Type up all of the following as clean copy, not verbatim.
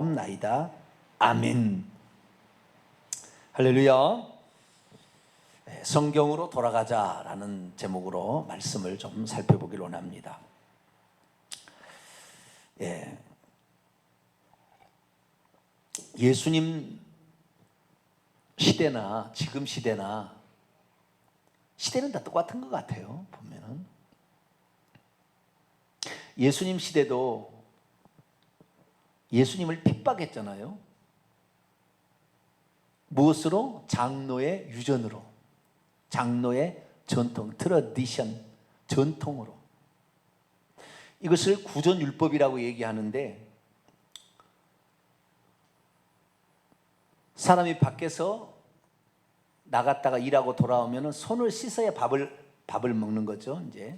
나이다. 아멘. 할렐루야. 성경으로 돌아가자라는 제목으로 말씀을 좀 살펴보기로 합니다. 예수님 시대나 지금 시대는 다 똑같은 것 같아요. 보면은 예수님 시대도 예수님을 핍박했잖아요. 무엇으로? 장로의 유전으로, 장로의 전통, 트러디션, 전통으로. 이것을 구전율법이라고 얘기하는데, 사람이 밖에서 나갔다가 일하고 돌아오면 손을 씻어야 밥을 먹는 거죠. 이제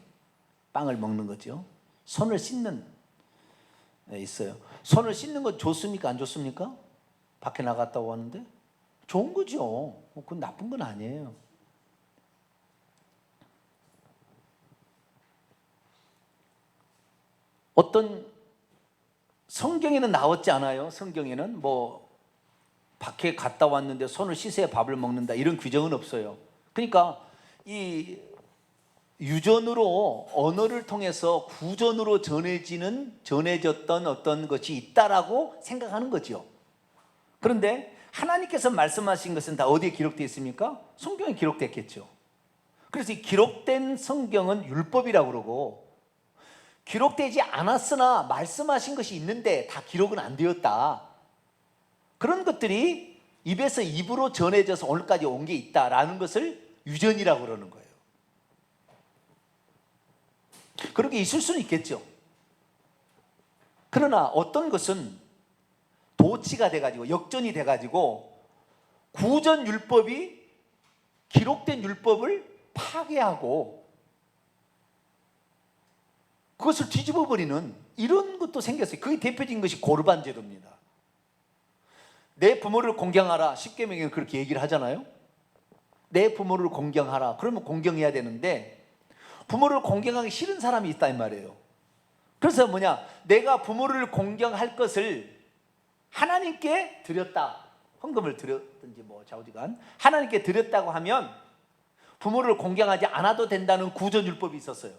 빵을 먹는 거죠. 손을 씻는 있어요. 손을 씻는 건 좋습니까? 안 좋습니까? 밖에 나갔다 오는데 좋은 거죠. 그건 나쁜 건 아니에요. 어떤 성경에는 나왔지 않아요. 성경에는 뭐 밖에 갔다 왔는데 손을 씻어야 밥을 먹는다 이런 규정은 없어요. 그러니까 이 유전으로, 언어를 통해서 구전으로 전해졌던 어떤 것이 있다라고 생각하는 거죠. 그런데 하나님께서 말씀하신 것은 다 어디에 기록되어 있습니까? 성경에 기록됐겠죠. 그래서 이 기록된 성경은 율법이라고 그러고, 기록되지 않았으나 말씀하신 것이 있는데 다 기록은 안 되었다, 그런 것들이 입에서 입으로 전해져서 오늘까지 온 게 있다라는 것을 유전이라고 그러는 거예요. 그렇게 있을 수는 있겠죠. 그러나 어떤 것은 도치가 돼가지고, 역전이 돼가지고 구전율법이 기록된 율법을 파괴하고 그것을 뒤집어 버리는 이런 것도 생겼어요. 그게 대표적인 것이 고르반 제도입니다. 내 부모를 공경하라, 십계명에는 그렇게 얘기를 하잖아요. 내 부모를 공경하라. 그러면 공경해야 되는데 부모를 공경하기 싫은 사람이 있다 이 말이에요. 그래서 뭐냐, 내가 부모를 공경할 것을 하나님께 드렸다, 헌금을 드렸든지 뭐 좌우지간 하나님께 드렸다고 하면 부모를 공경하지 않아도 된다는 구전율법이 있었어요.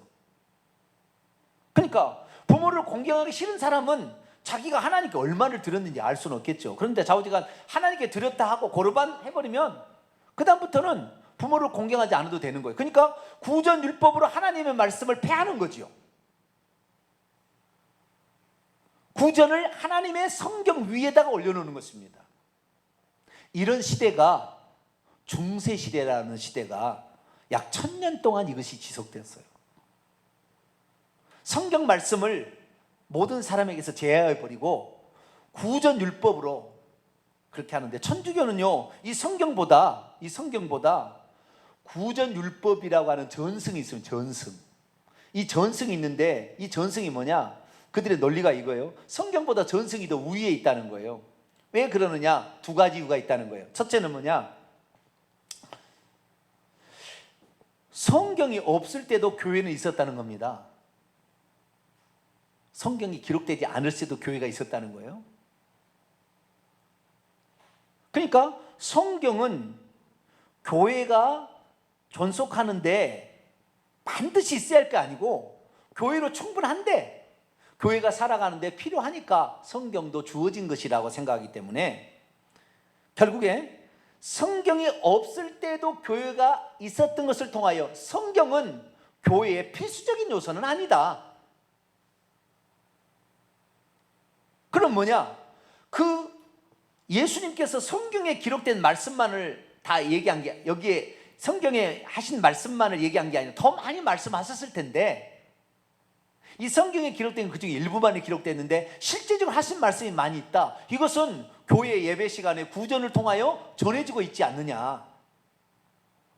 그러니까 부모를 공경하기 싫은 사람은 자기가 하나님께 얼마를 드렸는지 알 수는 없겠죠. 그런데 좌우지간 하나님께 드렸다 하고 고르반 해버리면 그 다음부터는 부모를 공경하지 않아도 되는 거예요. 그러니까 구전율법으로 하나님의 말씀을 폐하는 거죠. 구전을 하나님의 성경 위에다가 올려놓는 것입니다. 이런 시대가 중세시대라는 시대가 약 1000년 동안 이것이 지속됐어요. 성경 말씀을 모든 사람에게서 제어해버리고 구전율법으로 그렇게 하는데, 천주교는요 이 성경보다 구전율법이라고 하는 전승이 있어요. 전승. 이 전승이 있는데, 이 전승이 뭐냐, 그들의 논리가 이거예요. 성경보다 전승이 더 우위에 있다는 거예요. 왜 그러느냐, 두 가지 이유가 있다는 거예요. 첫째는 뭐냐, 성경이 없을 때도 교회는 있었다는 겁니다. 성경이 기록되지 않을 때도 교회가 있었다는 거예요. 그러니까 성경은 교회가 존속하는데 반드시 있어야 할 게 아니고 교회로 충분한데, 교회가 살아가는데 필요하니까 성경도 주어진 것이라고 생각하기 때문에 결국에 성경이 없을 때도 교회가 있었던 것을 통하여 성경은 교회의 필수적인 요소는 아니다. 그럼 뭐냐, 그 예수님께서 성경에 기록된 말씀만을 다 얘기한 게, 여기에 성경에 하신 말씀만을 얘기한 게 아니라 더 많이 말씀하셨을 텐데, 이 성경에 기록된 그 중에 일부만이 기록됐는데 실제적으로 하신 말씀이 많이 있다. 이것은 교회 예배 시간에 구전을 통하여 전해지고 있지 않느냐.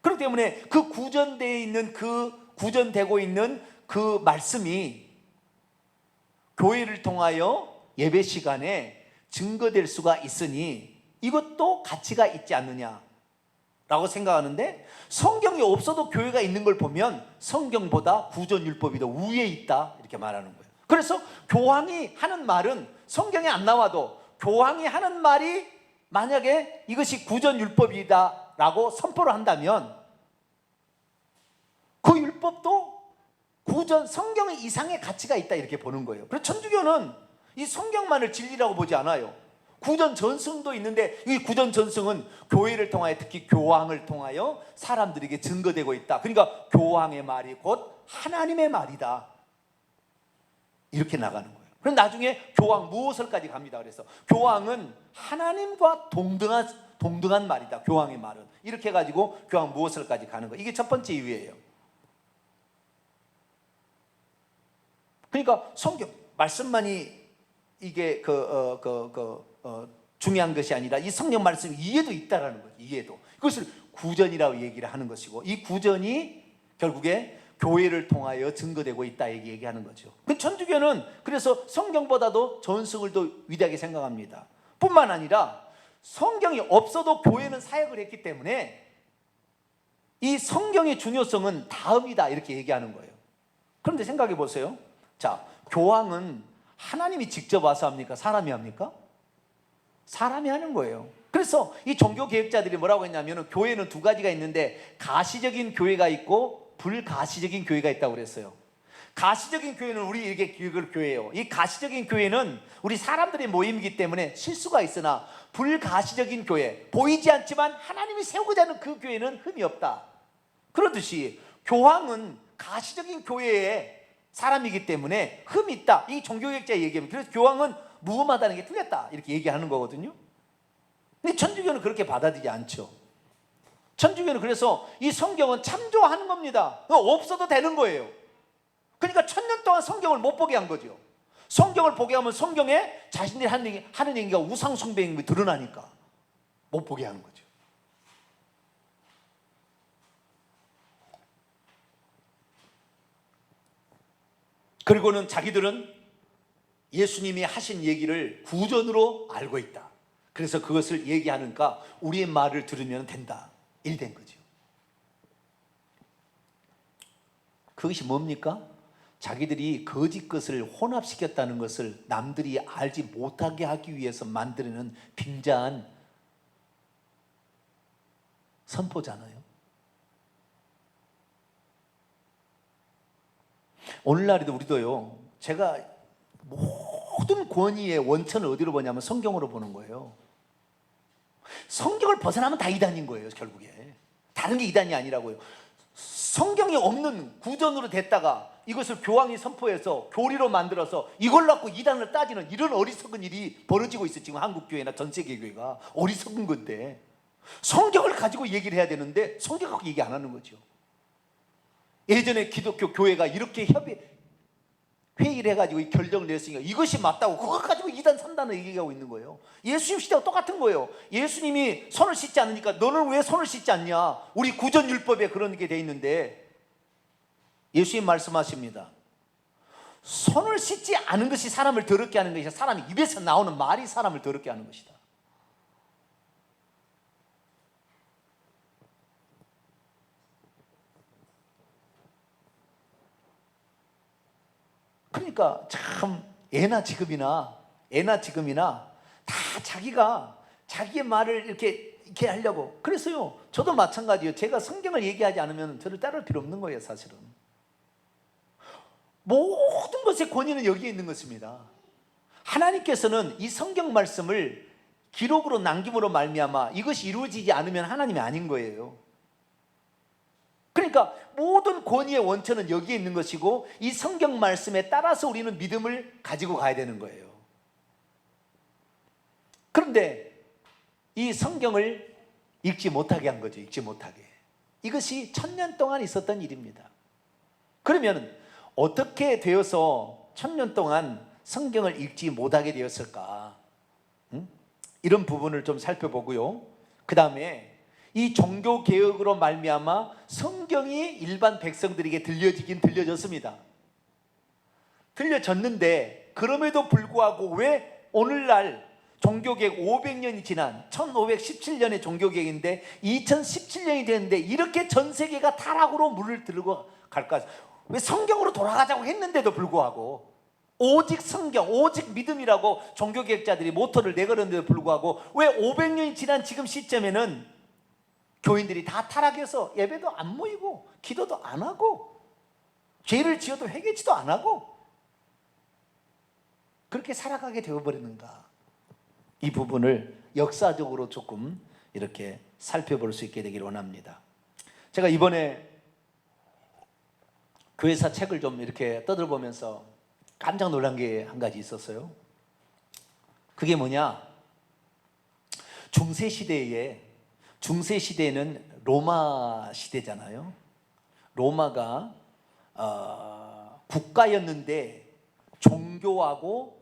그렇기 때문에 그 구전되고 있는 그 말씀이 교회를 통하여 예배 시간에 증거될 수가 있으니 이것도 가치가 있지 않느냐라고 생각하는데, 성경이 없어도 교회가 있는 걸 보면 성경보다 구전율법이 더 우위에 있다 이렇게 말하는 거예요. 그래서 교황이 하는 말은 성경에 안 나와도 교황이 하는 말이 만약에 이것이 구전율법이다라고 선포를 한다면 그 율법도 구전 성경 이상의 가치가 있다 이렇게 보는 거예요. 그래서 천주교는 이 성경만을 진리라고 보지 않아요. 구전 전승도 있는데 이 구전 전승은 교회를 통하여 특히 교황을 통하여 사람들에게 증거되고 있다. 그러니까 교황의 말이 곧 하나님의 말이다. 이렇게 나가는 거예요. 그럼 나중에 교황 무호설까지 갑니다. 그래서 교황은 하나님과 동등한 말이다. 교황의 말은 이렇게 해가지고 교황 무호설까지 가는 거예요. 이게 첫 번째 이유예요. 그러니까 성경 말씀만이 이게 중요한 것이 아니라 이 성경 말씀 이해도 있다라는 거죠. 이해도. 그것을 구전이라고 얘기를 하는 것이고 이 구전이 결국에 교회를 통하여 증거되고 있다 얘기하는 거죠. 그 천주교는 그래서 성경보다도 전승을 더 위대하게 생각합니다. 뿐만 아니라 성경이 없어도 교회는 사역을 했기 때문에 이 성경의 중요성은 다음이다 이렇게 얘기하는 거예요. 그런데 생각해 보세요. 자, 교황은 하나님이 직접 와서 합니까? 사람이 합니까? 사람이 하는 거예요. 그래서 이 종교 개혁자들이 뭐라고 했냐면 교회는 두 가지가 있는데 가시적인 교회가 있고 불가시적인 교회가 있다고 그랬어요. 가시적인 교회는 우리 이렇게 교육을 교회예요. 이 가시적인 교회는 우리 사람들의 모임이기 때문에 실수가 있으나 불가시적인 교회, 보이지 않지만 하나님이 세우고자 하는 그 교회는 흠이 없다. 그렇듯이 교황은 가시적인 교회의 사람이기 때문에 흠이 있다. 이 종교개혁자의 얘기입니다. 그래서 교황은 무음하다는 게 틀렸다 이렇게 얘기하는 거거든요. 근데 천주교는 그렇게 받아들이지 않죠. 천주교는 그래서 이 성경은 참조하는 겁니다. 없어도 되는 거예요. 그러니까 1000년 동안 성경을 못 보게 한 거죠. 성경을 보게 하면 성경에 자신들이 하는 얘기가 우상 숭배임이 드러나니까 못 보게 하는 거죠. 그리고는 자기들은 예수님이 하신 얘기를 구전으로 알고 있다. 그래서 그것을 얘기하니까 우리의 말을 들으면 된다. 일된 거죠. 그것이 뭡니까? 자기들이 거짓 것을 혼합시켰다는 것을 남들이 알지 못하게 하기 위해서 만드는 빙자한 선포잖아요. 오늘날에도 우리도요, 제가 모든 권위의 원천을 어디로 보냐면 성경으로 보는 거예요. 성경을 벗어나면 다 이단인 거예요. 결국에 다른 게 이단이 아니라고요. 성경이 없는 구전으로 됐다가 이것을 교황이 선포해서 교리로 만들어서 이걸 갖고 이단을 따지는 이런 어리석은 일이 벌어지고 있어요. 지금 한국교회나 전세계 교회가 어리석은 건데 성경을 가지고 얘기를 해야 되는데 성경 갖고 얘기 안 하는 거죠. 예전에 기독교 교회가 이렇게 회의를 해가지고 결정을 냈으니까 이것이 맞다고 그걸 가지고 2단 3단을 얘기하고 있는 거예요. 예수님 시대와 똑같은 거예요. 예수님이 손을 씻지 않으니까 너는 왜 손을 씻지 않냐? 우리 구전율법에 그런 게 돼 있는데 예수님 말씀하십니다. 손을 씻지 않은 것이 사람을 더럽게 하는 것이다. 사람 입에서 나오는 말이 사람을 더럽게 하는 것이다. 그러니까 참 예나 지금이나 다 자기가 자기의 말을 이렇게 하려고. 그래서요, 저도 마찬가지예요. 제가 성경을 얘기하지 않으면 저를 따를 필요 없는 거예요. 사실은 모든 것의 권위는 여기에 있는 것입니다. 하나님께서는 이 성경 말씀을 기록으로 남김으로 말미암아 이것이 이루어지지 않으면 하나님이 아닌 거예요. 그러니까 모든 권위의 원천은 여기에 있는 것이고 이 성경 말씀에 따라서 우리는 믿음을 가지고 가야 되는 거예요. 그런데 이 성경을 읽지 못하게 한 거죠. 읽지 못하게. 이것이 1000년 동안 있었던 일입니다. 그러면 어떻게 되어서 1000년 동안 성경을 읽지 못하게 되었을까? 이런 부분을 좀 살펴보고요. 그 다음에 이 종교개혁으로 말미암아 성경이 일반 백성들에게 들려졌습니다. 들려졌는데 그럼에도 불구하고 왜 오늘날 종교개혁 500년이 지난 1517년의 종교개혁인데 2017년이 됐는데 이렇게 전 세계가 타락으로 물을 들고 갈까? 왜 성경으로 돌아가자고 했는데도 불구하고 오직 성경, 오직 믿음이라고 종교개혁자들이 모토를 내걸었는데도 불구하고 왜 500년이 지난 지금 시점에는 교인들이 다 타락해서 예배도 안 모이고 기도도 안 하고 죄를 지어도 회개치도 안 하고 그렇게 살아가게 되어버리는가? 이 부분을 역사적으로 조금 이렇게 살펴볼 수 있게 되기를 원합니다. 제가 이번에 교회사 책을 좀 이렇게 떠들어보면서 깜짝 놀란 게 한 가지 있었어요. 그게 뭐냐? 중세시대에는 로마 시대잖아요. 로마가 국가였는데 종교하고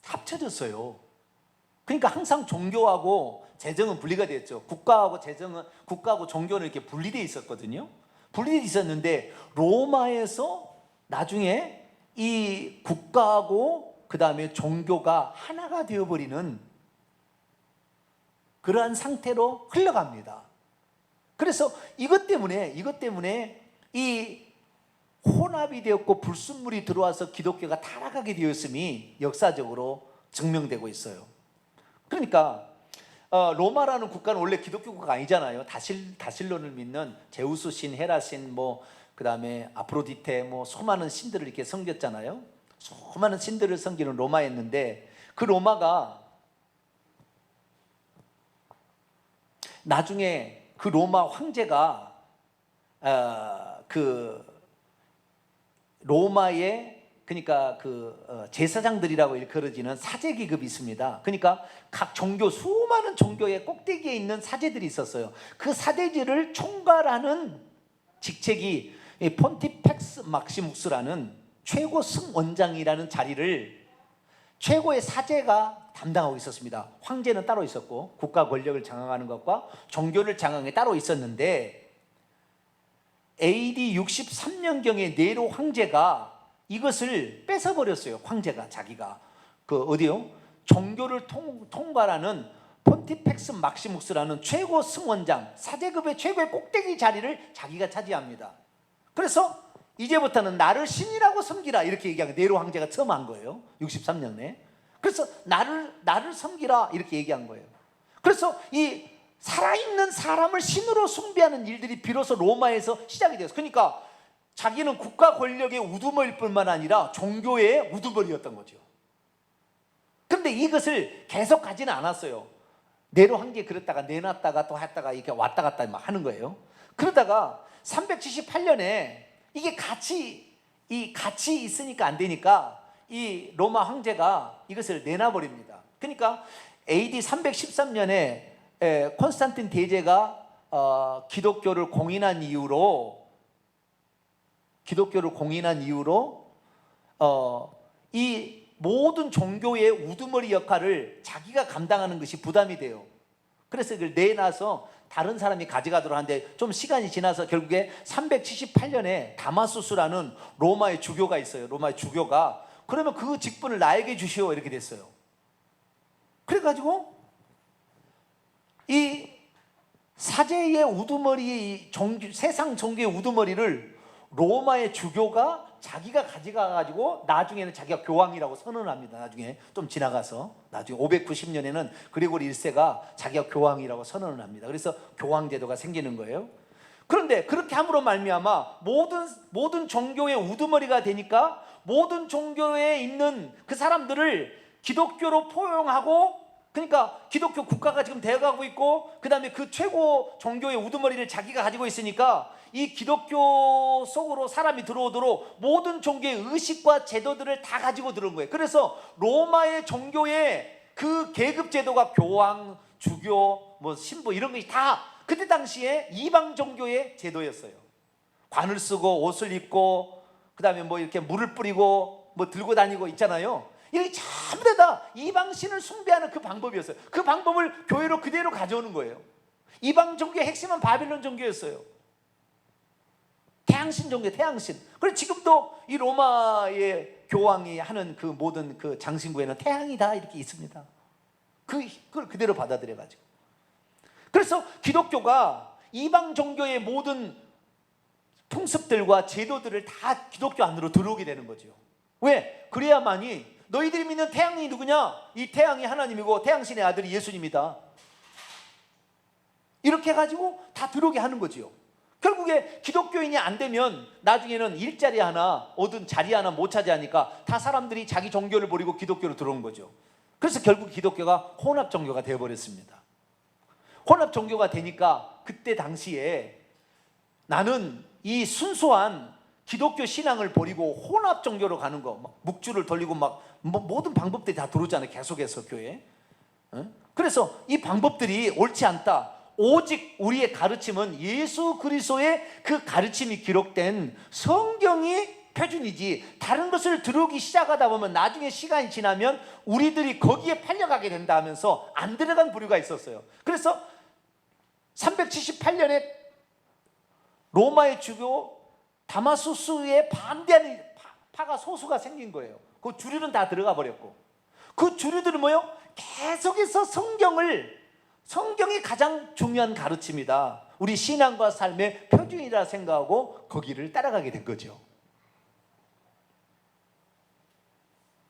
합쳐졌어요. 그러니까 항상 종교하고 재정은 분리가 됐죠. 국가하고 종교는 이렇게 분리되어 있었거든요. 분리되어 있었는데 로마에서 나중에 이 국가하고 그 다음에 종교가 하나가 되어버리는 그러한 상태로 흘러갑니다. 그래서 이것 때문에 이 혼합이 되었고 불순물이 들어와서 기독교가 타락하게 되었음이 역사적으로 증명되고 있어요. 그러니까 로마라는 국가는 원래 기독교 국가가 아니잖아요. 다실론을 믿는 제우스 신, 헤라 신, 그 다음에 아프로디테, 수많은 신들을 이렇게 섬겼잖아요. 수많은 신들을 섬기는 로마였는데 그 로마가 나중에 그 로마 황제가 그 로마의 그러니까 제사장들이라고 일컬어지는 사제 계급이 있습니다. 그러니까 각 종교 수많은 종교의 꼭대기에 있는 사제들이 있었어요. 그 사제들을 총괄하는 직책이 폰티펙스 막시무스라는 최고 승원장이라는 자리를 최고의 사제가 담당하고 있었습니다. 황제는 따로 있었고 국가 권력을 장악하는 것과 종교를 장악하는 게 따로 있었는데 AD 63년경에 네로 황제가 이것을 뺏어버렸어요. 황제가 자기가 종교를 통괄하는 폰티펙스 막시무스라는 최고 승원장, 사제급의 최고의 꼭대기 자리를 자기가 차지합니다. 그래서 이제부터는 나를 신이라고 섬기라 이렇게 얘기한 거예요. 네로 황제가 처음 한 거예요. 63년에. 그래서 나를 섬기라 이렇게 얘기한 거예요. 그래서 이 살아있는 사람을 신으로 숭배하는 일들이 비로소 로마에서 시작이 됐어요. 그러니까 자기는 국가 권력의 우두머리일 뿐만 아니라 종교의 우두머리였던 거죠. 그런데 이것을 계속 가지는 않았어요. 네로 황제 그랬다가 내놨다가 또 했다가 이렇게 왔다 갔다 막 하는 거예요. 그러다가 378년에 이게 같이 있으니까 안 되니까 이 로마 황제가 이것을 내놔버립니다. 그러니까 AD 313년에 콘스탄틴 대제가 기독교를 공인한 이후로 이 모든 종교의 우두머리 역할을 자기가 감당하는 것이 부담이 돼요. 그래서 그걸 내놔서 다른 사람이 가져가도록 하는데 좀 시간이 지나서 결국에 378년에 다마수스라는 로마의 주교가 있어요. 로마의 주교가 그러면 그 직분을 나에게 주시오 이렇게 됐어요. 그래가지고 이 사제의 우두머리, 세상 종교의 우두머리를 로마의 주교가 자기가 가져가가지고 나중에는 자기가 교황이라고 선언합니다. 나중에 좀 지나가서 나중에 590년에는 그리고리 1세가 자기가 교황이라고 선언을 합니다. 그래서 교황제도가 생기는 거예요. 그런데 그렇게 함으로 말미암아 모든 종교의 우두머리가 되니까 모든 종교에 있는 그 사람들을 기독교로 포용하고, 그러니까 기독교 국가가 지금 되어가고 있고 그 다음에 그 최고 종교의 우두머리를 자기가 가지고 있으니까 이 기독교 속으로 사람이 들어오도록 모든 종교의 의식과 제도들을 다 가지고 들어온 거예요. 그래서 로마의 종교의 그 계급 제도가 교황, 주교, 신부 이런 것이 다 그때 당시에 이방 종교의 제도였어요. 관을 쓰고 옷을 입고 그 다음에 이렇게 물을 뿌리고 들고 다니고 있잖아요. 이게 전부 다 이방신을 숭배하는 그 방법이었어요. 그 방법을 교회로 그대로 가져오는 거예요. 이방 종교의 핵심은 바빌론 종교였어요. 태양신 종교, 태양신. 그래서 지금도 이 로마의 교황이 하는 그 모든 그 장신구에는 태양이 다 이렇게 있습니다. 그걸 그대로 받아들여가지고. 그래서 기독교가 이방 종교의 모든 풍습들과 제도들을 다 기독교 안으로 들어오게 되는 거죠. 왜? 그래야만이 너희들이 믿는 태양이 누구냐? 이 태양이 하나님이고 태양신의 아들이 예수님이다. 이렇게 해가지고 다 들어오게 하는 거지요. 결국에 기독교인이 안 되면 나중에는 일자리 하나 얻은 자리 하나 못 차지하니까 다 사람들이 자기 종교를 버리고 기독교로 들어온 거죠. 그래서 결국 기독교가 혼합 종교가 되어버렸습니다. 혼합 종교가 되니까 그때 당시에 나는 이 순수한 기독교 신앙을 버리고 혼합 종교로 가는 거, 막 묵주를 돌리고 막 모든 방법들이 다 들어오잖아요. 계속해서 교회에. 그래서 이 방법들이 옳지 않다. 오직 우리의 가르침은 예수 그리스도의 그 가르침이 기록된 성경이 표준이지, 다른 것을 들어오기 시작하다 보면 나중에 시간이 지나면 우리들이 거기에 팔려가게 된다 하면서 안 들어간 부류가 있었어요. 그래서 378년에 로마의 주교 다마수스에 반대하는 파가 소수가 생긴 거예요. 그 주류는 다 들어가 버렸고, 그 주류들은 뭐예요? 계속해서 성경이 가장 중요한 가르침이다, 우리 신앙과 삶의 표준이라 생각하고 거기를 따라가게 된 거죠.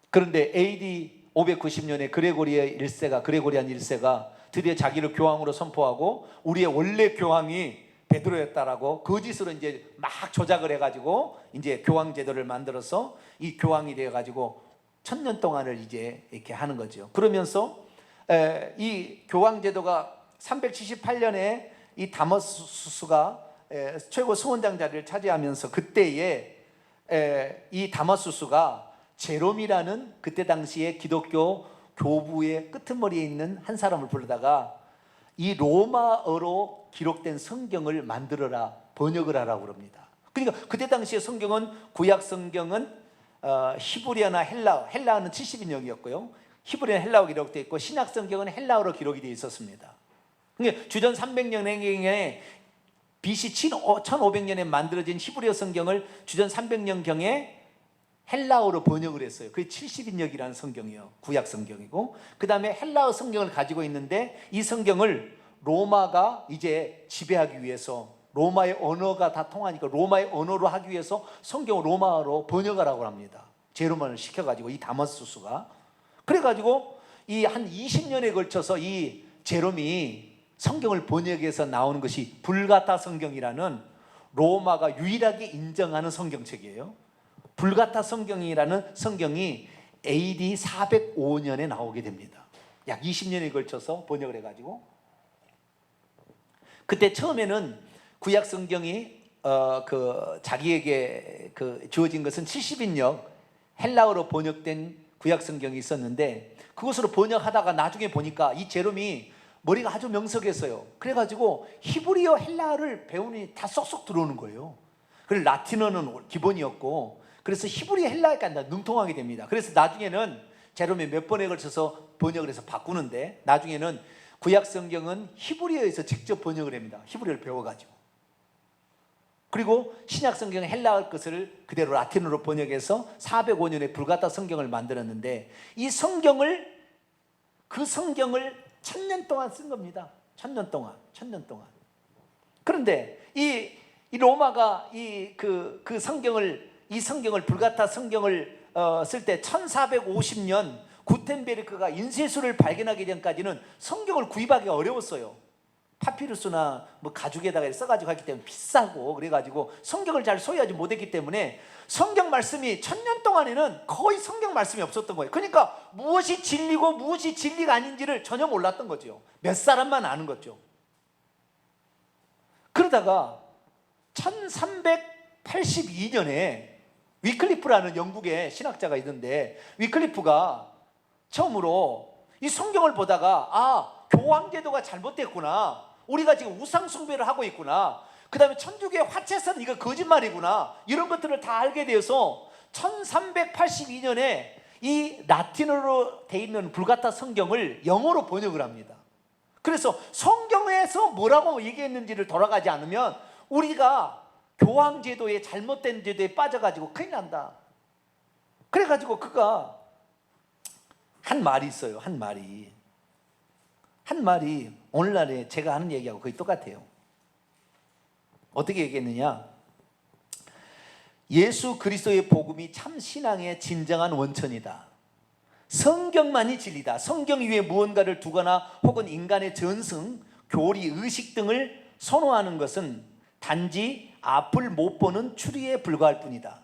그런데 AD 590년에 그레고리안 1세가 드디어 자기를 교황으로 선포하고 우리의 원래 교황이 베드로였다라고 거짓으로 이제 막 조작을 해가지고 이제 교황 제도를 만들어서 이 교황이 되어가지고 1000년 동안을 이제 이렇게 하는 거죠. 그러면서 이 교황 제도가 378년에 이 다마수스가 최고 수원장 자리를 차지하면서 그때에 이 다마수스가 제롬이라는 그때 당시에 기독교 교부의 끄트머리에 있는 한 사람을 불러다가 이 로마어로 기록된 성경을 만들어라, 번역을 하라고 그럽니다. 그러니까 그때 당시에 성경은, 구약 성경은 히브리어나 헬라어는 70인역이었고요. 히브리어나 헬라어 기록되어 있고 신약 성경은 헬라어로 기록이 되어 있었습니다. 그러니까 주전 300년에 BC 1500년에 만들어진 히브리어 성경을 주전 300년경에 헬라어로 번역을 했어요. 그게 70인역이라는 성경이에요. 구약 성경이고, 그 다음에 헬라어 성경을 가지고 있는데 이 성경을 로마가 이제 지배하기 위해서, 로마의 언어가 다 통하니까 로마의 언어로 하기 위해서 성경을 로마어로 번역하라고 합니다. 제로만을 시켜가지고 이 다마수스가. 그래가지고 이 한 20년에 걸쳐서 이 제롬이 성경을 번역해서 나오는 것이 불가타 성경이라는 로마가 유일하게 인정하는 성경책이에요. 불가타 성경이라는 성경이 AD 405년에 나오게 됩니다. 약 20년에 걸쳐서 번역을 해가지고, 그때 처음에는 구약 성경이 자기에게 주어진 것은 70인역 헬라어로 번역된 구약 성경이 있었는데, 그것으로 번역하다가 나중에 보니까 이 제롬이 머리가 아주 명석했어요. 그래가지고 히브리어 헬라어를 배우니 다 쏙쏙 들어오는 거예요. 그리고 라틴어는 기본이었고, 그래서 히브리어 헬라어까지 다 능통하게 됩니다. 그래서 나중에는 제롬이 몇 번에 걸쳐서 번역을 해서 바꾸는데, 나중에는 구약 성경은 히브리어에서 직접 번역을 합니다. 히브리어를 배워가지고. 그리고 신약 성경은 헬라어 것을 그대로 라틴어로 번역해서 405년에 불가타 성경을 만들었는데, 이 성경을, 그 성경을 1000년 동안 쓴 겁니다. 1000년 동안. 그런데 이 로마가 이 성경을 불가타 성경을 쓸 때 1450년 구텐베르크가 인쇄술을 발견하기 전까지는 성경을 구입하기가 어려웠어요. 파피루스나 뭐 가죽에다가 써가지고 하기 때문에 비싸고, 그래가지고 성경을 잘 소유하지 못했기 때문에 성경 말씀이 1000년 동안에는 거의 성경 말씀이 없었던 거예요. 그러니까 무엇이 진리고 무엇이 진리가 아닌지를 전혀 몰랐던 거죠. 몇 사람만 아는 거죠. 그러다가 1382년에 위클리프라는 영국의 신학자가 있는데, 위클리프가 처음으로 이 성경을 보다가 교황 제도가 잘못됐구나, 우리가 지금 우상 숭배를 하고 있구나, 그 다음에 천주교의 화채선 이거 거짓말이구나, 이런 것들을 다 알게 되어서 1382년에 이 라틴어로 돼 있는 불가타 성경을 영어로 번역을 합니다. 그래서 성경에서 뭐라고 얘기했는지를 돌아가지 않으면 우리가 교황 제도에, 잘못된 제도에 빠져가지고 큰일 난다. 그래가지고 그가 한 말이 있어요. 한 말이 오늘날에 제가 하는 얘기하고 거의 똑같아요. 어떻게 얘기했느냐, 예수 그리스도의 복음이 참 신앙의 진정한 원천이다. 성경만이 진리다. 성경 위에 무언가를 두거나 혹은 인간의 전승, 교리, 의식 등을 선호하는 것은 단지 앞을 못 보는 추리에 불과할 뿐이다.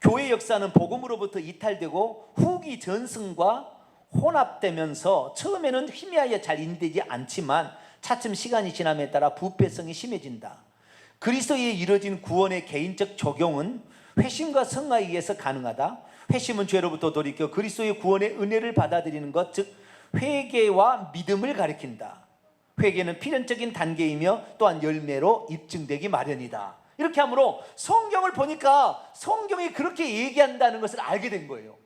교회 역사는 복음으로부터 이탈되고 후기 전승과 혼합되면서 처음에는 희미하게 잘 인되지 않지만 차츰 시간이 지남에 따라 부패성이 심해진다. 그리스도에 이루어진 구원의 개인적 적용은 회심과 성화에 의해서 가능하다. 회심은 죄로부터 돌이켜 그리스도의 구원의 은혜를 받아들이는 것, 즉 회개와 믿음을 가리킨다. 회개는 필연적인 단계이며 또한 열매로 입증되기 마련이다. 이렇게 하므로 성경을 보니까 성경이 그렇게 얘기한다는 것을 알게 된 거예요.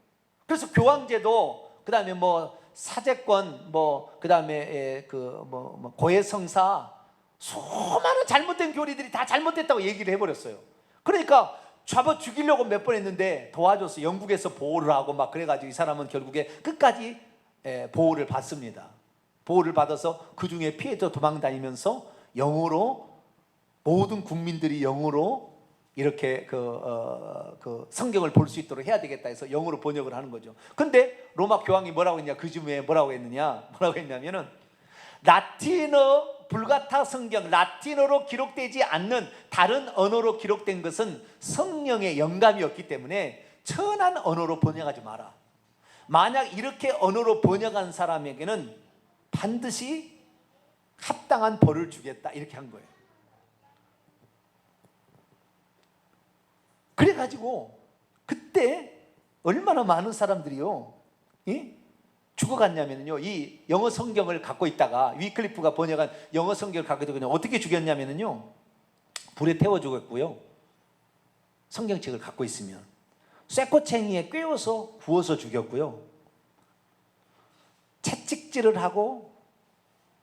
그래서 교황제도, 그 다음에 뭐 사제권, 그 다음에 고해성사, 수많은 잘못된 교리들이 다 잘못됐다고 얘기를 해버렸어요. 그러니까 잡아 죽이려고 몇 번 했는데 도와줘서 영국에서 보호를 하고 막 그래가지고 이 사람은 결국에 끝까지 보호를 받습니다. 보호를 받아서 그 중에 피해서 도망다니면서 영어로, 모든 국민들이 영어로 이렇게 성경을 볼 수 있도록 해야 되겠다 해서 영어로 번역을 하는 거죠. 근데 로마 교황이 뭐라고 했냐, 그 즈음에 뭐라고 했냐면은 라틴어 불가타 성경, 라틴어로 기록되지 않는 다른 언어로 기록된 것은 성령의 영감이 없기 때문에 천한 언어로 번역하지 마라. 만약 이렇게 언어로 번역한 사람에게는 반드시 합당한 벌을 주겠다, 이렇게 한 거예요. 그래가지고 그때 얼마나 많은 사람들이요, 죽어갔냐면요, 이 영어 성경을 갖고 있다가, 위클리프가 번역한 영어 성경을 갖고 있다가 어떻게 죽였냐면요, 불에 태워 죽였고요, 성경책을 갖고 있으면 쇠꼬챙이에 꿰어서 구워서 죽였고요, 채찍질을 하고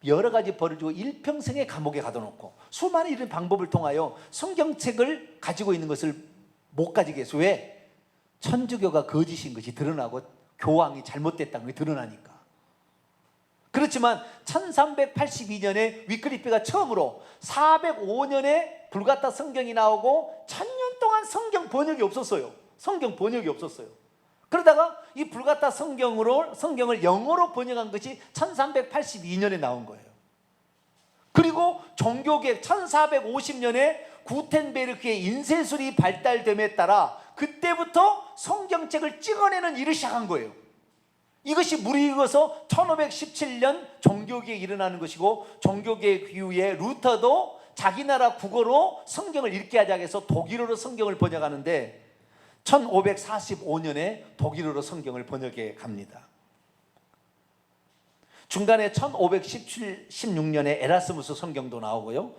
여러 가지 벌을 주고 일평생의 감옥에 가둬놓고 수많은 이런 방법을 통하여 성경책을 가지고 있는 것을 못 가지게 해서, 왜? 천주교가 거짓인 것이 드러나고 교황이 잘못됐다는 것이 드러나니까. 그렇지만 1382년에 위클리프가 처음으로 405년에 불가타 성경이 나오고 1000년 동안 성경 번역이 없었어요. 성경 번역이 없었어요. 그러다가 이 불가타 성경을 영어로 번역한 것이 1382년에 나온 거예요. 그리고 종교개혁 1450년에 구텐베르크의 인쇄술이 발달됨에 따라 그때부터 성경책을 찍어내는 일을 시작한 거예요. 이것이 무르익어서 1517년 종교개혁이 일어나는 것이고, 종교개혁 이후에 루터도 자기 나라 국어로 성경을 읽게 하자 해서 독일어로 성경을 번역하는데 1545년에 독일어로 성경을 번역해 갑니다. 중간에 1516년에 에라스무스 성경도 나오고요,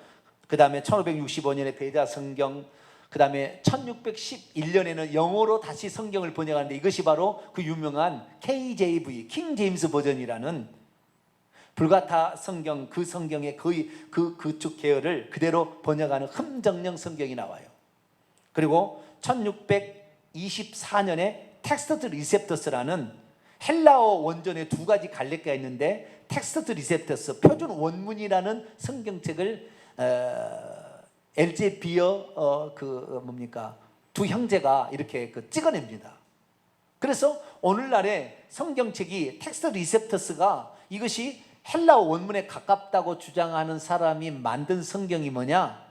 그 다음에 1565년에 베다 성경, 그 다음에 1611년에는 영어로 다시 성경을 번역하는데, 이것이 바로 그 유명한 KJV, 킹 제임스 버전이라는 불가타 성경, 그 성경의 거의 그쪽 계열을 그대로 번역하는 흠정령 성경이 나와요. 그리고 1624년에 텍스트 리셉터스라는 헬라어 원전에 두 가지 갈래가 있는데, 텍스트 리셉터스, 표준 원문이라는 성경책을 엘제비어 두 형제가 이렇게 찍어냅니다. 그래서 오늘날의 성경책이 텍스트 리셉터스가, 이것이 헬라어 원문에 가깝다고 주장하는 사람이 만든 성경이 뭐냐?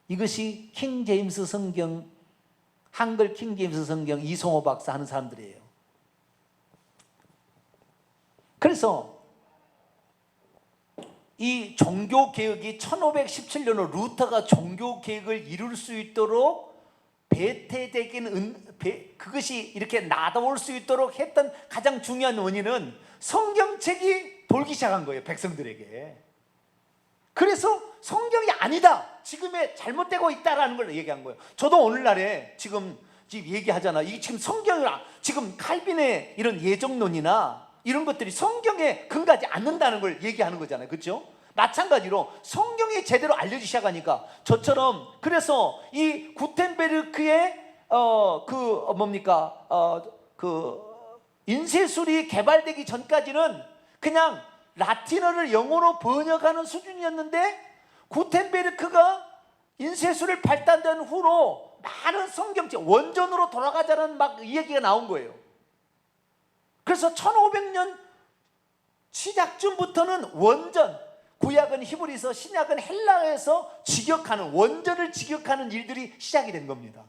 이것이 킹 제임스 성경, 한글 킹 제임스 성경 이송호 박사 하는 사람들이에요. 그래서 이 종교개혁이 1517년으로 루터가 종교개혁을 이룰 수 있도록 그것이 이렇게 나아올 수 있도록 했던 가장 중요한 원인은 성경책이 돌기 시작한 거예요, 백성들에게. 그래서 성경이 아니다, 지금의 잘못되고 있다라는 걸 얘기한 거예요. 저도 오늘날에 지금 얘기하잖아. 이게 지금 성경을, 지금 칼빈의 이런 예정론이나 이런 것들이 성경에 근거하지 않는다는 걸 얘기하는 거잖아요. 그렇죠? 마찬가지로 성경이 제대로 알려지기 시작하니까, 저처럼, 그래서 이 구텐베르크의 인쇄술이 개발되기 전까지는 그냥 라틴어를 영어로 번역하는 수준이었는데, 구텐베르크가 인쇄술을 발달된 후로 많은 성경책 원전으로 돌아가자는 막 이야기가 나온 거예요. 그래서 1500년 시작쯤부터는 원전, 구약은 히브리서, 신약은 헬라어에서 직역하는, 원전을 직역하는 일들이 시작이 된 겁니다.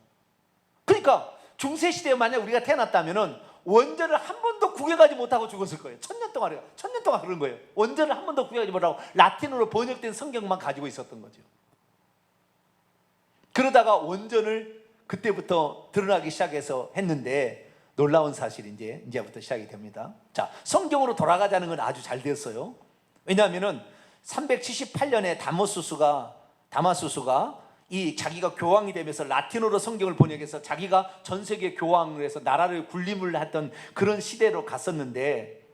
그러니까 중세시대에 만약 우리가 태어났다면 원전을 한 번도 구경하지 못하고 죽었을 거예요. 1000년 동안 그런 거예요. 원전을 한 번도 구경하지 못하고 라틴어로 번역된 성경만 가지고 있었던 거죠. 그러다가 원전을 그때부터 드러나기 시작해서 했는데, 놀라운 사실이 이제부터 시작이 됩니다. 자, 성경으로 돌아가자는 건 아주 잘 되었어요. 왜냐하면은 378년에 다마수스가 이 자기가 교황이 되면서 라틴어로 성경을 번역해서 자기가 전 세계 교황을 해서 나라를 군림을 했던 그런 시대로 갔었는데,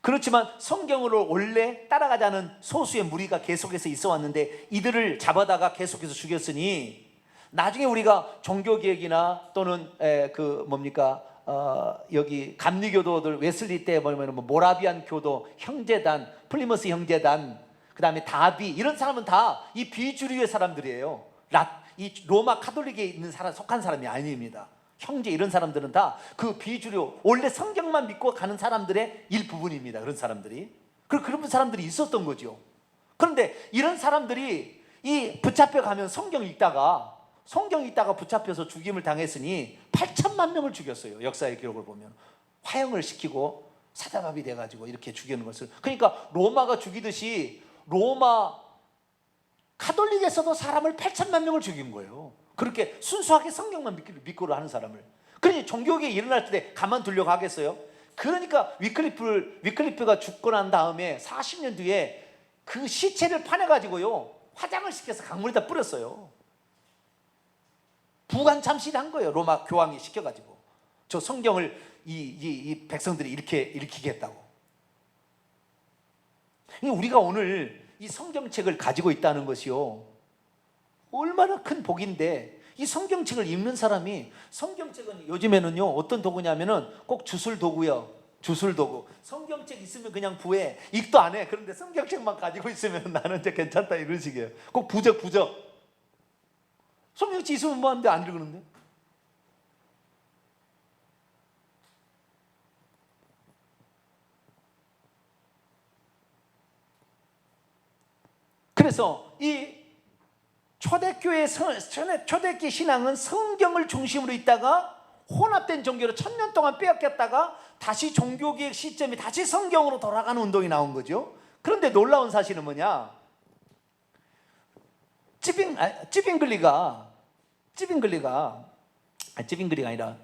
그렇지만 성경으로 원래 따라가자는 소수의 무리가 계속해서 있어 왔는데 이들을 잡아다가 계속해서 죽였으니, 나중에 우리가 종교개혁이나 또는 여기 감리교도들 웨슬리 때 보면 모라비안 교도 형제단, 플리머스 형제단, 그 다음에 다비, 이런 사람은 다 이 비주류의 사람들이에요. 이 로마 카톨릭에 있는 속한 사람이 아닙니다. 형제 이런 사람들은 다 그 비주류, 원래 성경만 믿고 가는 사람들의 일부분입니다. 그런 사람들이. 그런 사람들이 있었던 거죠. 그런데 이런 사람들이 붙잡혀 가면 성경 읽다가 붙잡혀서 죽임을 당했으니 8천만 명을 죽였어요. 역사의 기록을 보면 화형을 시키고 사자밥이 돼가지고 이렇게 죽이는 것을. 그러니까 로마가 죽이듯이 로마 카톨릭에서도 사람을 8천만 명을 죽인 거예요. 그렇게 순수하게 성경만 믿고 하는 사람을. 그러니 종교개혁이 일어날 때 가만두려고 하겠어요? 그러니까 위클리프가 죽고 난 다음에 40년 뒤에 그 시체를 파내가지고요, 화장을 시켜서 강물에다 뿌렸어요. 부관 참시한 거예요. 로마 교황이 시켜가지고 저 성경을 이 백성들이 이렇게 읽히겠다고. 우리가 오늘 이 성경책을 가지고 있다는 것이요, 얼마나 큰 복인데, 이 성경책을 읽는 사람이, 성경책은 요즘에는요 어떤 도구냐면은 꼭 주술도구요. 주술도구. 성경책 있으면 그냥 부해. 읽도 안 해. 그런데 성경책만 가지고 있으면 나는 이제 괜찮다, 이런 식이에요. 꼭 부적. 성경책 있으면 뭐하는데 안 읽는데? 그래서 이 초대교회 신앙은 성경을 중심으로 있다가 혼합된 종교로 1000년 동안 빼앗겼다가 다시 종교개혁 시점이 다시 성경으로 돌아가는 운동이 나온 거죠. 그런데 놀라운 사실은 뭐냐? 찌빙글리가 아니라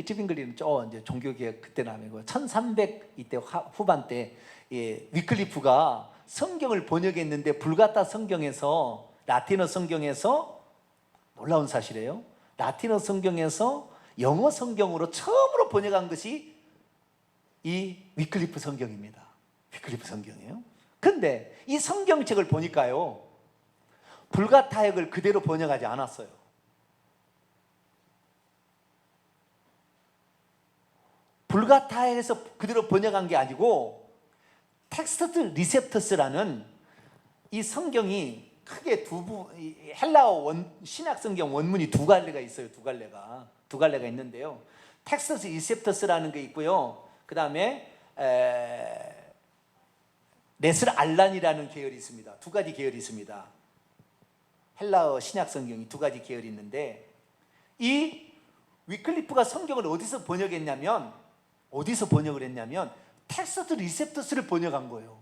찌빙글리는 이제 종교개혁 그때는 아니고 1300 이때 후반 때 위클리프가 성경을 번역했는데 불가타 성경에서, 라틴어 성경에서, 놀라운 사실이에요. 라틴어 성경에서 영어 성경으로 처음으로 번역한 것이 이 위클리프 성경입니다. 위클리프 성경이에요. 근데 이 성경책을 보니까요, 불가타역을 그대로 번역하지 않았어요. 불가타역에서 그대로 번역한 게 아니고 텍스트 리셉터스라는 이 성경이 크게 헬라어 신약 성경 원문이 두 갈래가 있어요. 두 갈래가 있는데요. 텍스트 리셉터스라는 게 있고요. 그 다음에 레슬 알란이라는 계열이 있습니다. 두 가지 계열이 있습니다. 헬라어 신약 성경이 두 가지 계열이 있는데, 이 위클리프가 성경을 어디서 번역을 했냐면 텍스트 리셉터스를 번역한 거예요.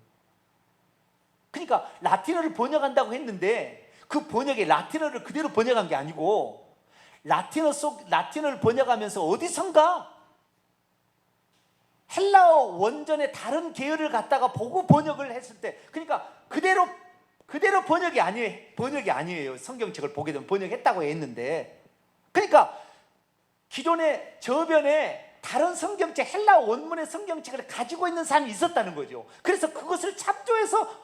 그러니까 라틴어를 번역한다고 했는데 그 번역에 라틴어를 그대로 번역한 게 아니고, 라틴어를 번역하면서 어디선가 헬라어 원전의 다른 계열을 갖다가 보고 번역을 했을 때, 그러니까 그대로 번역이 아니에요. 성경책을 보게 되면 번역했다고 했는데, 그러니까 기존의 저변에 다른 성경책, 헬라어 원문의 성경책을 가지고 있는 사람이 있었다는 거죠. 그래서 그것을 참조해서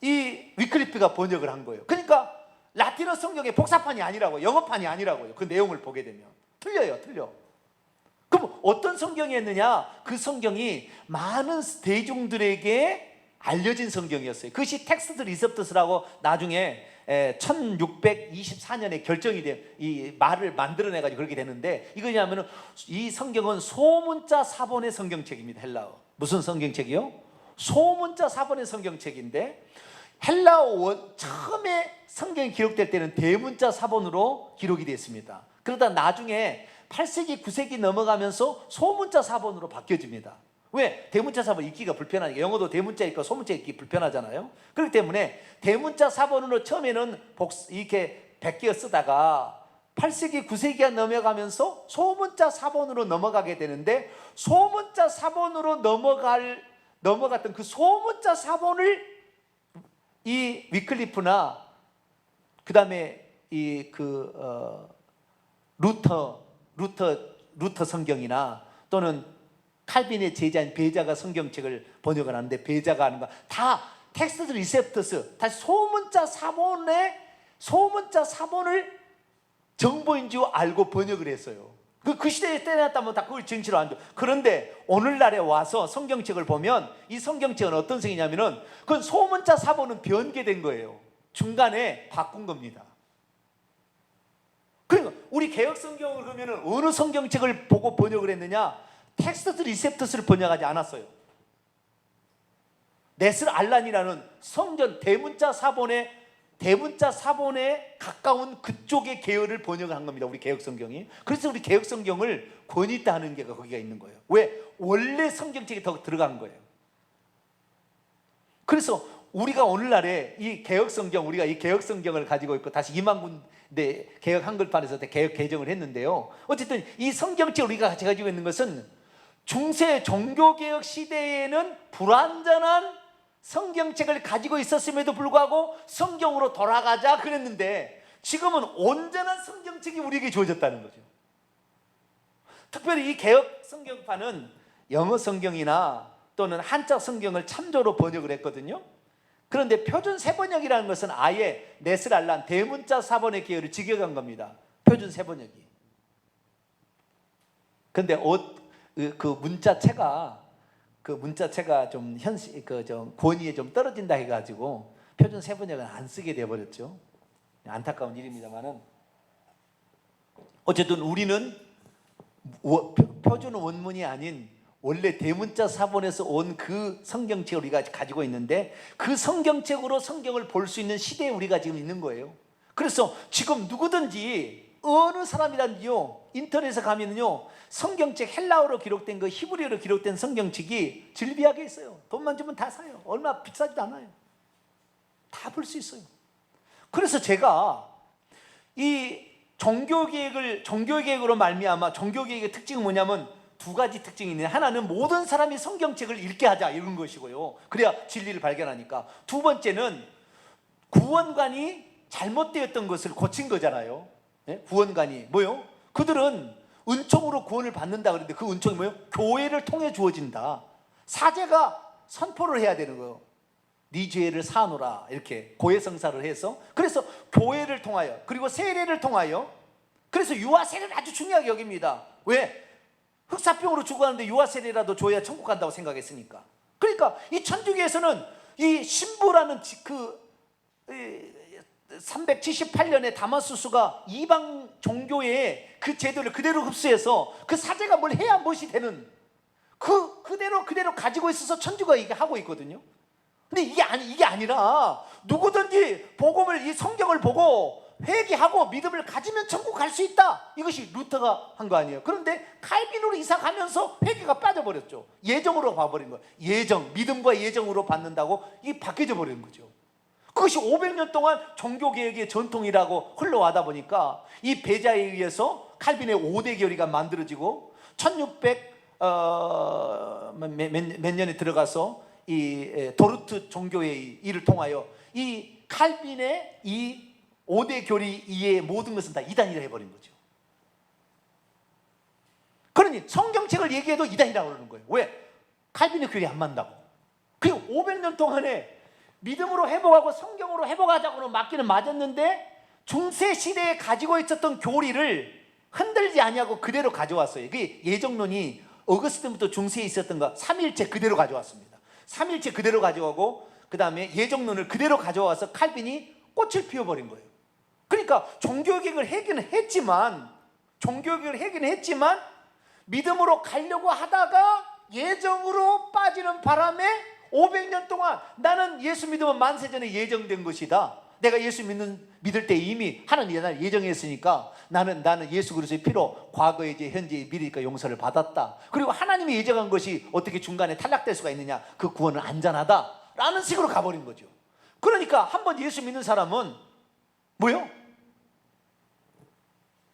이 위클리프가 번역을 한 거예요. 그러니까 라틴어 성경의 복사판이 아니라고요. 영어판이 아니라고요. 그 내용을 보게 되면 틀려. 그럼 어떤 성경이었느냐? 그 성경이 많은 대중들에게 알려진 성경이었어요. 그것이 텍스트 리셉터스라고 나중에 1624년에 결정이 돼요. 이 말을 만들어내가지고 그렇게 되는데, 이거냐면은 이 성경은 소문자 사본의 성경책입니다. 헬라어. 무슨 성경책이요? 소문자 사본의 성경책인데, 헬라어 처음에 성경이 기록될 때는 대문자 사본으로 기록이 됐습니다. 그러다 나중에 8세기, 9세기 넘어가면서 소문자 사본으로 바뀌어집니다. 왜? 대문자 사본 읽기가 불편하니까. 영어도 대문자 읽고 소문자 읽기 불편하잖아요. 그렇기 때문에 대문자 사본으로 처음에는 이렇게 베껴 쓰다가 8세기, 9세기가 넘어가면서 소문자 사본으로 넘어가게 되는데, 소문자 사본으로 넘어갔던 그 소문자 사본을 이 위클리프나 그 다음에 루터 성경이나 또는 칼빈의 제자인 베자가 성경책을 번역을 하는데, 베자가 하는 거 다 텍스트 리셉터스, 다시 소문자 사본을 정보인 줄 알고 번역을 했어요. 그 시대에 때렸다면 다 그걸 정치로 안 줘. 그런데 오늘날에 와서 성경책을 보면 이 성경책은 어떤 성이냐면은, 그건 소문자 사본은 변개된 거예요. 중간에 바꾼 겁니다. 그러니까 우리 개혁 성경을 그러면은 어느 성경책을 보고 번역을 했느냐? 텍스트 리셉터스를 번역하지 않았어요. 네슬 알란이라는 성전 대문자 사본에 가까운 그쪽의 계열을 번역을 한 겁니다. 우리 개혁 성경이. 그래서 우리 개혁 성경을 권위 있다 하는 게 거기가 있는 거예요. 왜? 원래 성경책이 더 들어간 거예요. 그래서 우리가 오늘날에 이 개혁 성경, 우리가 이 개혁 성경을 가지고 있고 다시 2만 군데 개혁 한글판에서 개혁 개정을 했는데요. 어쨌든 이 성경책을 우리가 같이 가지고 있는 것은 중세 종교개혁 시대에는 불완전한 성경책을 가지고 있었음에도 불구하고 성경으로 돌아가자 그랬는데, 지금은 온전한 성경책이 우리에게 주어졌다는 거죠. 특별히 이 개혁 성경판은 영어 성경이나 또는 한자 성경을 참조로 번역을 했거든요. 그런데 표준 세번역이라는 것은 아예 네스랄란 대문자 사본의 계열을 직역한 겁니다. 표준 세번역이. 그런데 그 문자체가 좀 권위에 좀 떨어진다 해가지고 표준 세번역은 안 쓰게 돼버렸죠. 안타까운 일입니다만은, 어쨌든 우리는 표준 원문이 아닌 원래 대문자 사본에서 온 그 성경책을 우리가 가지고 있는데, 그 성경책으로 성경을 볼 수 있는 시대에 우리가 지금 있는 거예요. 그래서 지금 누구든지 어느 사람이든지요, 인터넷에 가면요, 성경책 헬라어로 기록된 거, 히브리어로 기록된 성경책이 질비하게 있어요. 돈만 주면 다 사요. 얼마 비싸지도 않아요. 다 볼 수 있어요. 그래서 제가 이 종교개혁으로 말미암아, 종교개혁의 특징은 뭐냐면 두 가지 특징이 있는데, 하나는 모든 사람이 성경책을 읽게 하자 이런 것이고요. 그래야 진리를 발견하니까. 두 번째는 구원관이 잘못되었던 것을 고친 거잖아요. 네? 구원관이 뭐요? 그들은 은총으로 구원을 받는다 그러는데, 그 은총이 뭐예요? 교회를 통해 주어진다. 사제가 선포를 해야 되는 거예요. 네 죄를 사노라, 이렇게 고해성사를 해서. 그래서 교회를 통하여, 그리고 세례를 통하여. 그래서 유아 세례를 아주 중요하게 여깁니다. 왜? 흑사병으로 죽었는데 유아 세례라도 줘야 천국 간다고 생각했으니까. 그러니까 이 천주교에서는 이 신부라는 378년에 다마수스가 이방 종교의 그 제도를 그대로 흡수해서, 그 사제가 뭘 해야 무엇이 되는, 그대로 가지고 있어서 천주가 이게 하고 있거든요. 근데 이게 아니라 누구든지 이 성경을 보고 회개하고 믿음을 가지면 천국 갈 수 있다. 이것이 루터가 한 거 아니에요. 그런데 칼빈으로 이사 가면서 회개가 빠져버렸죠. 예정으로 봐버린 거예요. 믿음과 예정으로 받는다고 이게 바뀌어져 버리는 거죠. 그것이 500년 동안 종교개혁의 전통이라고 흘러와다 보니까, 이 베자에 의해서 칼빈의 5대 교리가 만들어지고 1600 몇 년에 들어가서 이 도르트 종교의 일을 통하여 이 칼빈의 이 5대 교리 이외의 모든 것은 다 이단이라 해버린 거죠. 그러니 성경책을 얘기해도 이단이라고 그러는 거예요. 왜? 칼빈의 교리 안 맞는다고. 그리고 500년 동안에 믿음으로 회복하고 성경으로 회복하자고는 맞기는 맞았는데, 중세 시대에 가지고 있었던 교리를 흔들지 아니하고 그대로 가져왔어요. 그게 예정론이 어거스틴부터 중세에 있었던 거 삼위일체 그대로 가져왔습니다. 삼일체 그대로 가져가고 그 다음에 예정론을 그대로 가져와서 칼빈이 꽃을 피워버린 거예요. 그러니까 종교개혁을 하긴 했지만 믿음으로 가려고 하다가 예정으로 빠지는 바람에 500년 동안 나는 예수 믿으면 만세전에 예정된 것이다. 내가 예수 믿을 때 이미 하나님이 나를 예정했으니까 나는 예수 그리스도의 피로 과거에 이제 현재 미래니까 용서를 받았다. 그리고 하나님이 예정한 것이 어떻게 중간에 탈락될 수가 있느냐? 그 구원은 안전하다 라는 식으로 가버린 거죠. 그러니까 한번 예수 믿는 사람은 뭐요?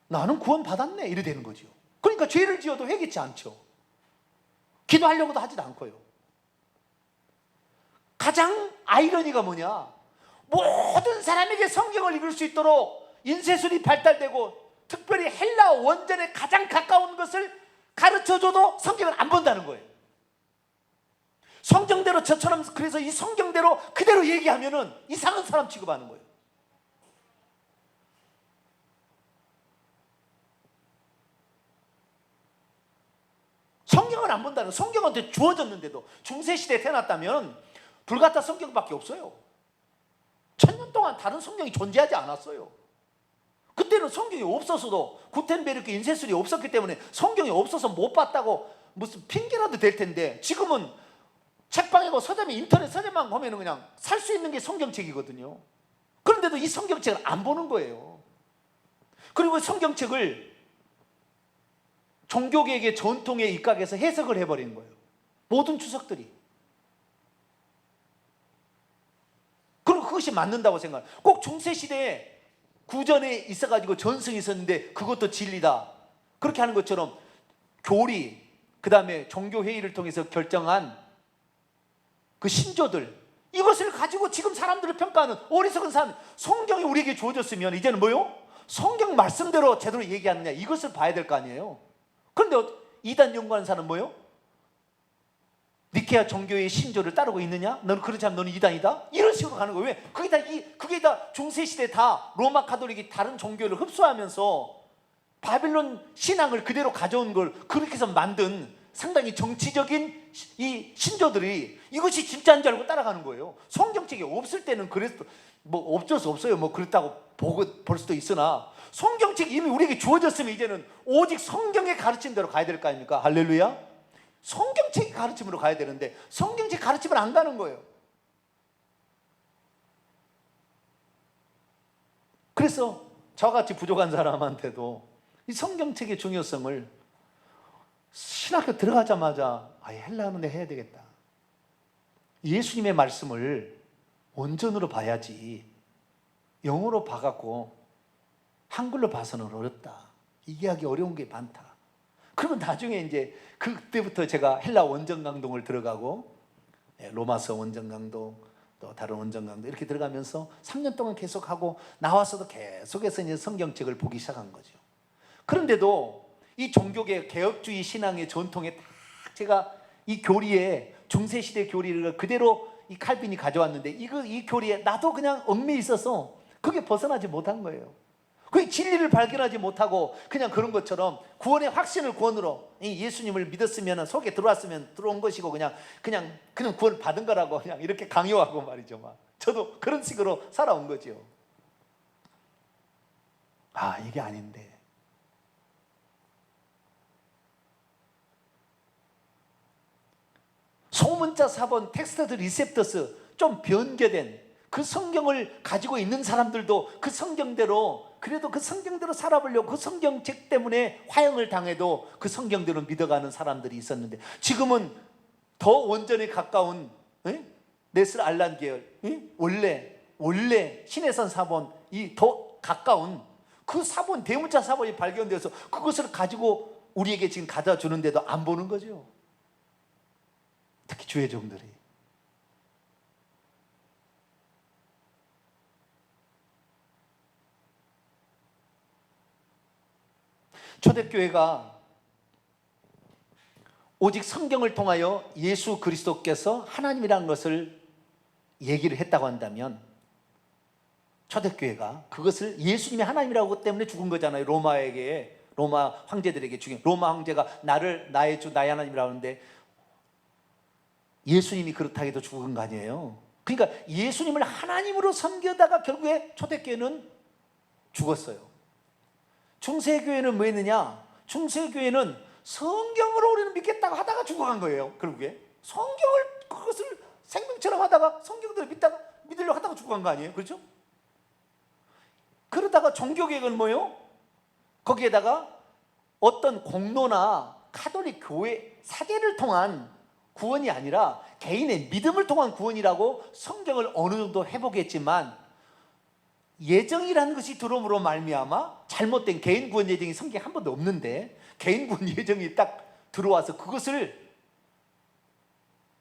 나는 구원 받았네 이래 되는 거죠. 그러니까 죄를 지어도 회개치 않죠. 기도하려고도 하지도 않고요. 가장 아이러니가 뭐냐? 모든 사람에게 성경을 읽을 수 있도록 인쇄술이 발달되고 특별히 헬라 원전에 가장 가까운 것을 가르쳐줘도 성경을 안 본다는 거예요. 성경대로 저처럼 그래서 이 성경대로 그대로 얘기하면은 이상한 사람 취급하는 거예요. 성경을 안 본다는, 성경한테 주어졌는데도 중세시대에 태어났다면 불가타 성경밖에 없어요. 1000년 동안 다른 성경이 존재하지 않았어요. 그때는 성경이 없어서도 구텐베르크 인쇄술이 없었기 때문에 성경이 없어서 못 봤다고 무슨 핑계라도 될 텐데, 지금은 책방이고 서점에 인터넷 서점만 보면 그냥 살 수 있는 게 성경책이거든요. 그런데도 이 성경책을 안 보는 거예요. 그리고 성경책을 종교계의 전통에 입각해서 해석을 해버리는 거예요. 모든 주석들이. 그리고 그것이 맞는다고 생각해요. 꼭 중세시대에 구전에 있어가지고 전승이 있었는데 그것도 진리다 그렇게 하는 것처럼 교리, 그 다음에 종교회의를 통해서 결정한 그 신조들, 이것을 가지고 지금 사람들을 평가하는 어리석은 사람. 성경이 우리에게 주어졌으면 이제는 뭐요? 성경 말씀대로 제대로 얘기하느냐, 이것을 봐야 될 거 아니에요. 그런데 이단 연구하는 사람은 뭐요? 니케아 종교의 신조를 따르고 있느냐? 너는 그렇지 않으면 너는 이단이다? 이런 식으로 가는 거예요. 왜? 그게 다 중세시대 다 로마 가톨릭이 다른 종교를 흡수하면서 바빌론 신앙을 그대로 가져온 걸 그렇게 해서 만든 상당히 정치적인 이 신조들이 이것이 진짜인 줄 알고 따라가는 거예요. 성경책이 없을 때는 그래서 뭐 어쩔 수 없어요. 뭐 그렇다고 볼 수도 있으나 성경책이 이미 우리에게 주어졌으면 이제는 오직 성경의 가르침 대로 가야 될 거 아닙니까? 할렐루야. 성경책의 가르침으로 가야 되는데 성경책 가르침을 안 가는 거예요. 그래서 저같이 부족한 사람한테도 이 성경책의 중요성을 신학교 들어가자마자 헬라어는 해야 되겠다. 예수님의 말씀을 원전으로 봐야지 영어로 봐갖고 한글로 봐서는 어렵다. 이해하기 어려운 게 많다. 그러면 나중에 이제 그때부터 제가 헬라 원전 강동을 들어가고 로마서 원전 강동, 또 다른 원전 강동 이렇게 들어가면서 3년 동안 계속하고 나와서도 계속해서 이제 성경책을 보기 시작한 거죠. 그런데도 이 종교계 개혁주의 신앙의 전통에 딱 제가 이 교리에 중세시대 교리를 그대로 이 칼빈이 가져왔는데 이 교리에 나도 그냥 얽매여 있어서 그게 벗어나지 못한 거예요. 그 진리를 발견하지 못하고 그냥 그런 것처럼 구원의 확신을 구원으로 예수님을 믿었으면 속에 들어왔으면 들어온 것이고 그냥 구원 받은 거라고 그냥 이렇게 강요하고 말이죠. 막 저도 그런 식으로 살아온 거죠. 이게 아닌데. 소문자 사본 텍스트 리셉터스 좀 변개된 그 성경을 가지고 있는 사람들도 그 성경대로 그래도 그 성경대로 살아보려고 그 성경책 때문에 화형을 당해도 그 성경대로 믿어가는 사람들이 있었는데 지금은 더 원전에 가까운 네슬 알란 계열 원래 신해선 사본 이 더 가까운 그 사본 대문자 사본이 발견돼서 그것을 가지고 우리에게 지금 가져다 주는데도 안 보는 거죠. 특히 주의 종들이. 초대교회가 오직 성경을 통하여 예수 그리스도께서 하나님이라는 것을 얘기를 했다고 한다면 초대교회가 그것을 예수님이 하나님이라고 때문에 죽은 거잖아요. 로마 황제들에게 죽인 로마 황제가 나의 주 나의 하나님이라고 하는데 예수님이 그렇다 해도 죽은 거 아니에요. 그러니까 예수님을 하나님으로 섬기다가 결국에 초대교회는 죽었어요. 중세교회는 뭐 했느냐? 중세교회는 성경으로 우리는 믿겠다고 하다가 죽어간 거예요. 결국에 성경을 그것을 생명처럼 하다가 성경대로 믿으려고 하다가 죽어간 거 아니에요? 그렇죠? 그러다가 종교개혁은 뭐예요? 거기에다가 어떤 공로나 가톨릭 교회 사계를 통한 구원이 아니라 개인의 믿음을 통한 구원이라고 성경을 어느 정도 회복했지만, 예정이라는 것이 들어옴으로 말미암아 잘못된 개인 구원 예정이 성경에 한 번도 없는데 개인 구원 예정이 딱 들어와서 그것을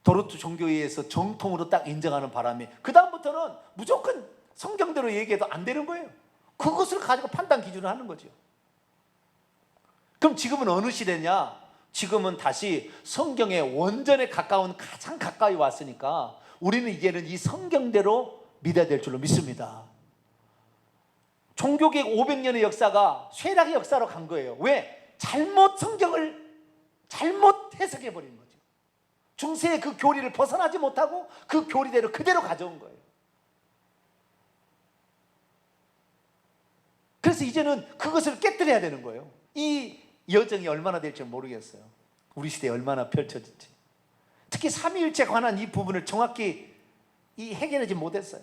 도르트 종교회에서 정통으로 딱 인정하는 바람에 그 다음부터는 무조건 성경대로 얘기해도 안 되는 거예요. 그것을 가지고 판단 기준을 하는 거죠. 그럼 지금은 어느 시대냐? 지금은 다시 성경의 원전에 가까운, 가장 가까이 왔으니까 우리는 이제는 이 성경대로 믿어야 될 줄로 믿습니다. 종교개혁 500년의 역사가 쇠락의 역사로 간 거예요. 왜? 성경을 잘못 해석해 버린 거죠. 중세의 그 교리를 벗어나지 못하고 그 교리대로 그대로 가져온 거예요. 그래서 이제는 그것을 깨뜨려야 되는 거예요. 이 여정이 얼마나 될지 모르겠어요. 우리 시대에 얼마나 펼쳐질지. 특히 삼위일체에 관한 이 부분을 정확히 해결하지 못했어요.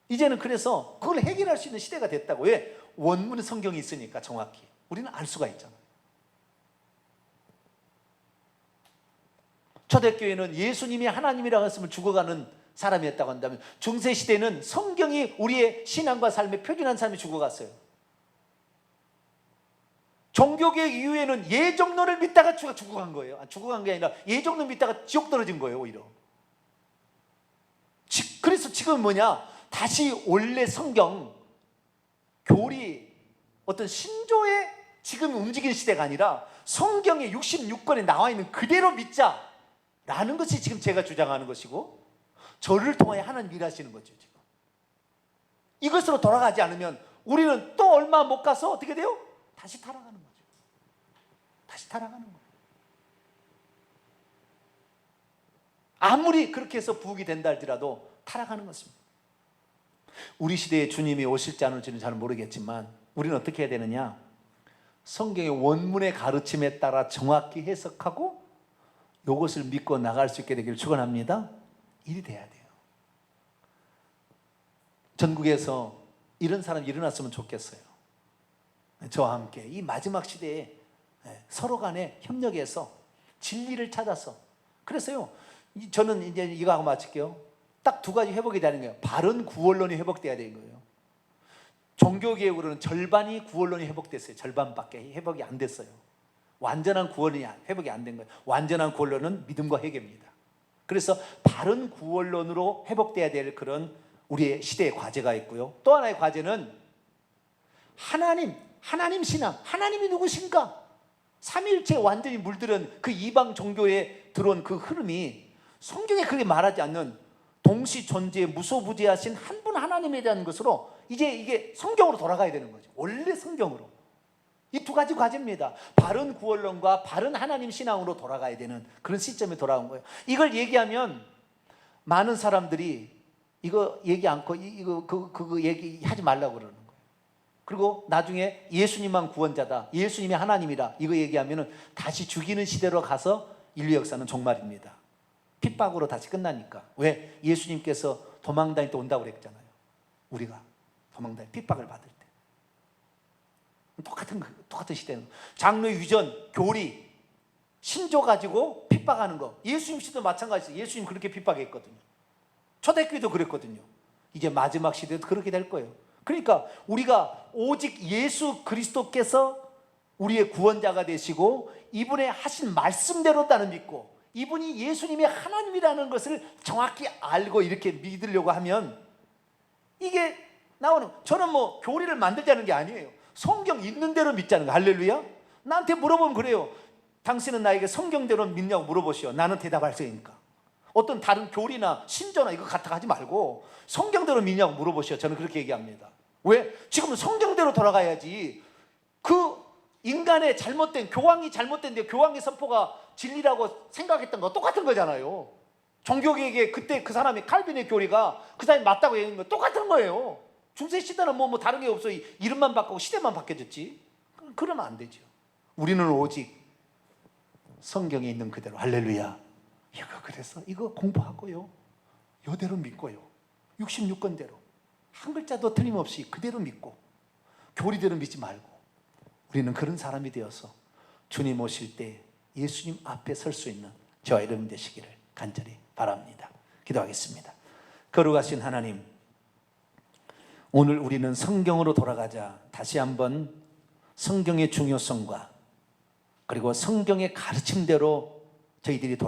이제는 그래서 그걸 해결할 수 있는 시대가 됐다고. 왜? 원문 성경이 있으니까 정확히 우리는 알 수가 있잖아요. 초대교회는 예수님이 하나님이라고 했으면 죽어가는 사람이었다고 한다면, 중세시대는 성경이 우리의 신앙과 삶의 표준한 삶이 죽어갔어요. 종교개혁 이후에는 예정론을 믿다가 죽어간 거예요. 죽어간 게 아니라 예정론 믿다가 지옥 떨어진 거예요, 오히려. 그래서 지금 뭐냐? 다시 원래 성경, 교리, 어떤 신조의 지금 움직이는 시대가 아니라 성경의 66권에 나와 있는 그대로 믿자라는 것이 지금 제가 주장하는 것이고, 저를 통하여 하나님 일하시는 거죠. 지금 이것으로 돌아가지 않으면 우리는 또 얼마 못 가서 어떻게 돼요? 다시 타락하는 거죠. 다시 타락하는 거예요. 아무리 그렇게 해서 부흥이 된다 할지라도 타락하는 것입니다. 우리 시대에 주님이 오실지 안 올지는 잘 모르겠지만 우리는 어떻게 해야 되느냐? 성경의 원문의 가르침에 따라 정확히 해석하고 이것을 믿고 나갈 수 있게 되기를 축원합니다. 일이 돼야 돼요. 전국에서 이런 사람이 일어났으면 좋겠어요. 저와 함께 이 마지막 시대에 서로 간에 협력해서 진리를 찾아서, 그래서요, 저는 이제 이거 하고 마칠게요. 딱 두 가지 회복이 되는 거예요. 바른 구원론이 회복돼야 되는 거예요. 종교개혁으로는 절반이 구원론이 회복됐어요. 절반밖에 회복이 안 됐어요. 완전한 구원이 회복이 안 된 거예요. 완전한 구원론은 믿음과 회개입니다. 그래서 바른 구원론으로 회복돼야 될 그런 우리의 시대의 과제가 있고요. 또 하나의 과제는 하나님 신앙, 하나님이 누구신가? 삼위일체에 완전히 물들은 그 이방 종교에 들어온 그 흐름이 성경에 그렇게 말하지 않는 동시 존재에 무소부재하신 한 분 하나님에 대한 것으로 이제 이게 성경으로 돌아가야 되는 거죠. 원래 성경으로. 이 두 가지 과제입니다. 바른 구원론과 바른 하나님 신앙으로 돌아가야 되는 그런 시점에 돌아온 거예요. 이걸 얘기하면 많은 사람들이 이거 얘기 않고 그거 얘기하지 말라고 그러는 거예요. 그리고 나중에 예수님만 구원자다, 예수님이 하나님이다, 이거 얘기하면 다시 죽이는 시대로 가서 인류 역사는 종말입니다. 핍박으로 다시 끝나니까. 왜? 예수님께서 도망다닐 때 온다고 그랬잖아요. 우리가 도망다닐 핍박을 받을 때. 똑같은 시대는 장로 유전, 교리, 신조 가지고 핍박하는 거. 예수님 시대도 마찬가지예요. 예수님 그렇게 핍박했거든요. 초대교회도 그랬거든요. 이제 마지막 시대도 그렇게 될 거예요. 그러니까 우리가 오직 예수 그리스도께서 우리의 구원자가 되시고 이분의 하신 말씀대로 나는 믿고 이분이 예수님의 하나님이라는 것을 정확히 알고 이렇게 믿으려고 하면 이게 나오는, 저는 뭐 교리를 만들자는 게 아니에요. 성경 있는 대로 믿자는 거. 할렐루야. 나한테 물어보면 그래요. 당신은 나에게 성경대로 믿냐고 물어보시오. 나는 대답할 테니까. 어떤 다른 교리나 신조나 이거 갖다 가지 말고 성경대로 믿냐고 물어보시오. 저는 그렇게 얘기합니다. 왜? 지금은 성경대로 돌아가야지. 그 인간의 잘못된 교황이 잘못된데 교황의 선포가 진리라고 생각했던 거 똑같은 거잖아요. 종교개혁에 그때 그 사람이 칼빈의 교리가 그 사람이 맞다고 얘기한 거 똑같은 거예요. 중세 시대는 뭐 다른 게 없어. 이름만 바꾸고 시대만 바뀌어졌지. 그러면 안 되죠. 우리는 오직 성경에 있는 그대로, 할렐루야, 이거 그래서 이거 공부하고요, 이대로 믿고요, 66권대로 한 글자도 틀림없이 그대로 믿고 교리대로 믿지 말고 우리는 그런 사람이 되어서 주님 오실 때 예수님 앞에 설 수 있는 저와 여러분 되시기를 간절히 바랍니다. 기도하겠습니다. 거룩하신 하나님, 오늘 우리는 성경으로 돌아가자 다시 한번 성경의 중요성과 그리고 성경의 가르침대로 저희들이